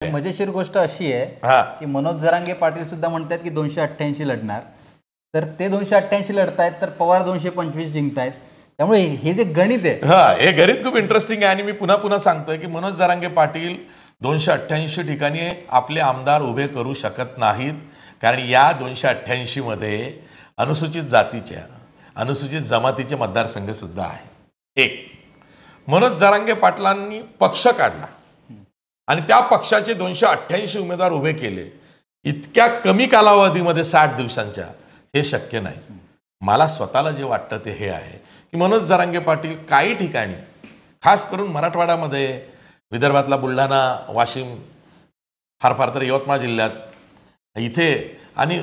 मजेशीर गोष्ट अशी आहे की मनोज जरांगे पाटील सुद्धा म्हणतात की 288 लढणार, तर ते 288 लढतायत तर पवार 225 जिंकतायत. त्यामुळे हे जे गणित आहे हे गणित खूप इंटरेस्टिंग आहे. आणि मी पुन्हा पुन्हा सांगतोय की मनोज जरांगे पाटील 288 ठिकाणी आपले आमदार उभे करू शकत नाहीत, कारण या 288 मध्ये अनुसूचित जातीच्या अनुसूचित जमातीचे मतदारसंघ सुद्धा आहे. एक, मनोज जरांगे पाटलांनी पक्ष काढला आणि त्या पक्षाचे 288 उमेदवार उभे केले इतक्या कमी कालावधीमध्ये 60 दिवसांच्या, हे शक्य नाही. मला स्वतःला जे वाटतं ते हे आहे की मनोज जरांगे पाटील काही ठिकाणी, खास करून मराठवाड्यामध्ये, विदर्भातला बुलढाणा, वाशिम, फार फार तर यवतमाळ जिल्ह्यात इथे आणि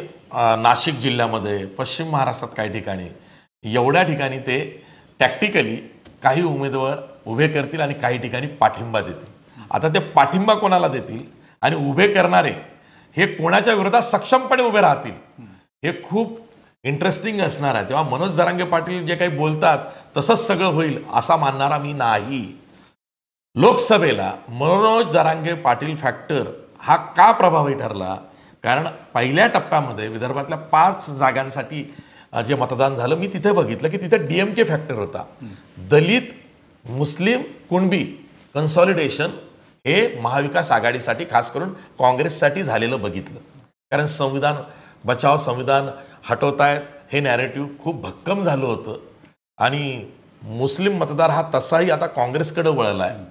नाशिक जिल्ह्यामध्ये, पश्चिम महाराष्ट्रात काही ठिकाणी, एवढ्या ठिकाणी ते टॅक्टिकली काही उमेदवार उभे करतील आणि काही ठिकाणी पाठिंबा देतील. आता ते पाठिंबा कोणाला देतील आणि उभे करणारे हे कोणाच्या विरोधात सक्षमपणे उभे राहतील हे खूप इंटरेस्टिंग असणार आहे. तेव्हा मनोज जरांगे पाटील जे काही बोलतात तसंच सगळं होईल असा मानणारा मी नाही. लोकसभेला मनोज जरांगे पाटील फॅक्टर हा का प्रभावी ठरला? कारण पहिल्या टप्प्यामध्ये विदर्भातल्या 5 जागांसाठी जे मतदान झालं, मी तिथे बघितलं की तिथे DMK फॅक्टर होता. दलित, मुस्लिम, कुणबी कन्सॉलिडेशन हे महाविकास आघाडीसाठी, खास करून काँग्रेससाठी झालेलं बघितलं. कारण संविधान बचाव, संविधान हटवतायत हे नॅरेटिव्ह खूप भक्कम झालं होतं आणि मुस्लिम मतदार हा तसाही आता काँग्रेसकडे वळला आहे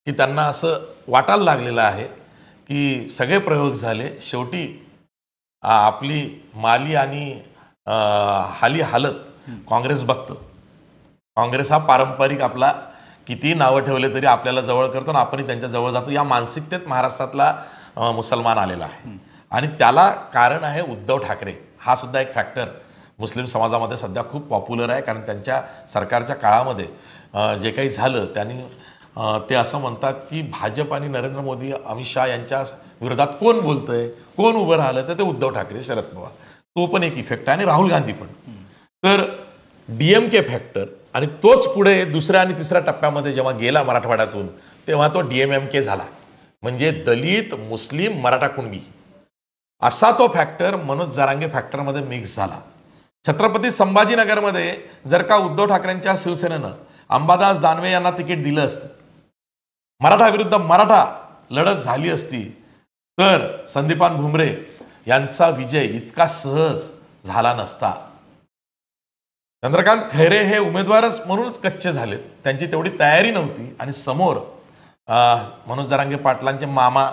की त्यांना असं वाटायला लागलेलं आहे की सगळे प्रयोग झाले, शेवटी आपली माली आणि हाली हालत काँग्रेस बघतं. काँग्रेस हा पारंपरिक आपला किती नावं ठेवले तरी आपल्याला जवळ करतो आणि आपणही त्यांच्या जवळ जातो, या मानसिकतेत महाराष्ट्रातला मुसलमान आलेला आहे. आणि त्याला कारण आहे उद्धव ठाकरे. हा सुद्धा एक फॅक्टर मुस्लिम समाजामध्ये सध्या खूप पॉप्युलर आहे, कारण त्यांच्या सरकारच्या काळामध्ये जे काही झालं त्यांनी ते असं म्हणतात की भाजप आणि नरेंद्र मोदी, अमित शहा यांच्या विरोधात कोण बोलतंय, कोण उभं राहिलं, तर ते उद्धव ठाकरे, शरद पवार. तो पण एक इफेक्ट आहे आणि राहुल गांधी पण. तर DMK फॅक्टर, आणि तोच पुढे दुसऱ्या आणि तिसऱ्या टप्प्यामध्ये जेव्हा गेला मराठवाड्यातून, तेव्हा तो DMMK झाला, म्हणजे दलित, मुस्लिम, मराठा, कुणबी असा तो फॅक्टर मनोज जरांगे फॅक्टरमध्ये मिक्स झाला. छत्रपती संभाजीनगरमध्ये जर का उद्धव ठाकरेंच्या शिवसेनेनं अंबादास दानवे यांना तिकीट दिलं असतं, मराठा विरुद्ध मराठा लढत झाली असती, तर संदीपान भुमरे यांचा विजय इतका सहज झाला नसता. चंद्रकांत खैरे हे उमेदवारच म्हणूनच कच्चे झाले, त्यांची तेवढी तयारी नव्हती. आणि समोर मनोज जरांगे पाटलांचे मामा,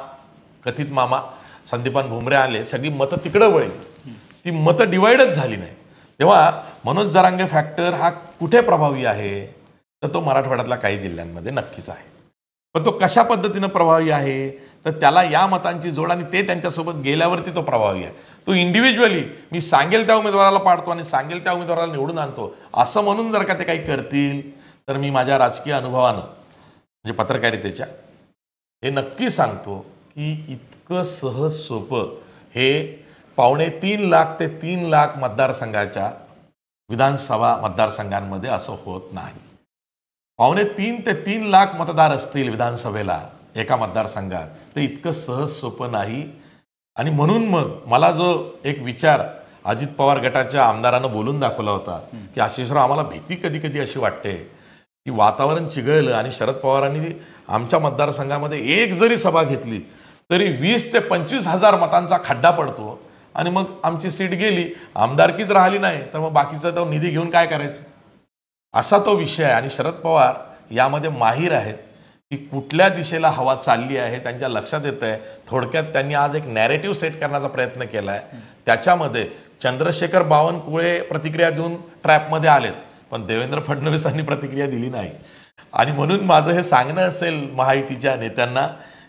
कथित मामा संदीपान भुमरे आले, सगळी मतं तिकडं वळली, ती मतं डिवाइडच झाली नाही. तेव्हा मनोज जरांगे फॅक्टर हा कुठे प्रभावी आहे? तर तो मराठवाड्यातल्या काही जिल्ह्यांमध्ये नक्कीच आहे. पण तो कशा पद्धतीनं प्रभावी आहे? तर त्याला या मतांची जोड आणि ते त्यांच्यासोबत गेल्यावरती तो प्रभावी आहे. तो इंडिव्हिज्युअली मी सांगेल त्या उमेदवाराला पाडतो आणि सांगेल त्या उमेदवाराला निवडून आणतो असं म्हणून जर का ते काही करतील, तर मी माझ्या राजकीय अनुभवानं, म्हणजे पत्रकारितेच्या, हे नक्की सांगतो की इतकं सहज सोपं हे 2.25 लाख ते 3 लाख मतदारसंघाच्या विधानसभा मतदारसंघांमध्ये असं होत नाही. 2.25 ते 3 लाख मतदार असतील विधानसभेला एका मतदारसंघात, तर इतकं सहज सोपं नाही. आणि म्हणून मग मला जो एक विचार अजित पवार गटाच्या आमदारानं बोलून दाखवला होता की आशिषराव, आम्हाला भीती कधी कधी अशी वाटते की वातावरण चिघळलं आणि शरद पवारांनी आमच्या मतदारसंघामध्ये एक जरी सभा घेतली तरी 20 ते 25 हजार मतांचा खड्डा पडतो आणि मग आमची सीट गेली, आमदारकीच राहिली नाही, तर मग बाकीचा तो निधी घेऊन काय करायचं, असा तो विषय आहे. आणि शरद पवार यामध्ये माहीर आहेत की कुठल्या दिशेला हवा चालली आहे त्यांच्या लक्षात येतं आहे. थोडक्यात त्यांनी आज एक नॅरेटिव्ह सेट करण्याचा प्रयत्न केला आहे. त्याच्यामध्ये चंद्रशेखर बावनकुळे प्रतिक्रिया देऊन ट्रॅपमध्ये आलेत, पण देवेंद्र फडणवीसांनी प्रतिक्रिया दिली नाही. आणि म्हणून माझं हे सांगणं असेल महायुतीच्या नेत्यांना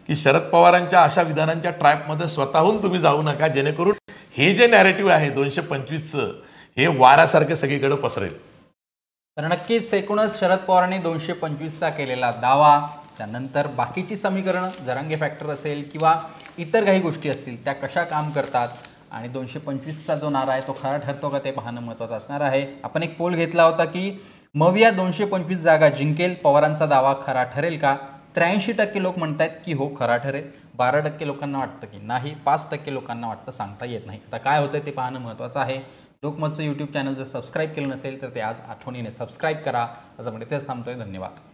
की शरद पवारांच्या अशा विधानांच्या ट्रॅपमध्ये स्वतःहून तुम्ही जाऊ नका, जेणेकरून हे जे नॅरेटिव्ह आहे 225चं, हे वाऱ्यासारखे सगळीकडे पसरेल. तर नक्कीच एकूणच शरद पवारांनी 225चा केलेला दावा, त्यानंतर बाकीची समीकरणं, जरांगे फॅक्टर असेल किंवा इतर काही गोष्टी असतील, त्या कशा काम करतात आणि 225चा जो नारा आहे तो खरा ठरतो का ते पाहणं महत्त्वाचं असणार आहे. आपण एक पोल घेतला होता की मविया 225 जागा जिंकेल, पवारांचा दावा खरा ठरेल का? 83% लोक म्हणतात की हो, खरा ठरेल. 12% लोकांना वाटतं की नाही, 5% लोकांना वाटतं, सांगता येत नाही. आता काय होतं ते पाहणं महत्त्वाचं आहे. लोकमतचं यूट्यूब चॅनल जर सबस्क्राईब केलं नसेल तर ते आज आठवणीने सबस्क्राईब करा. असं म्हणजे तेच थांबतोय. धन्यवाद.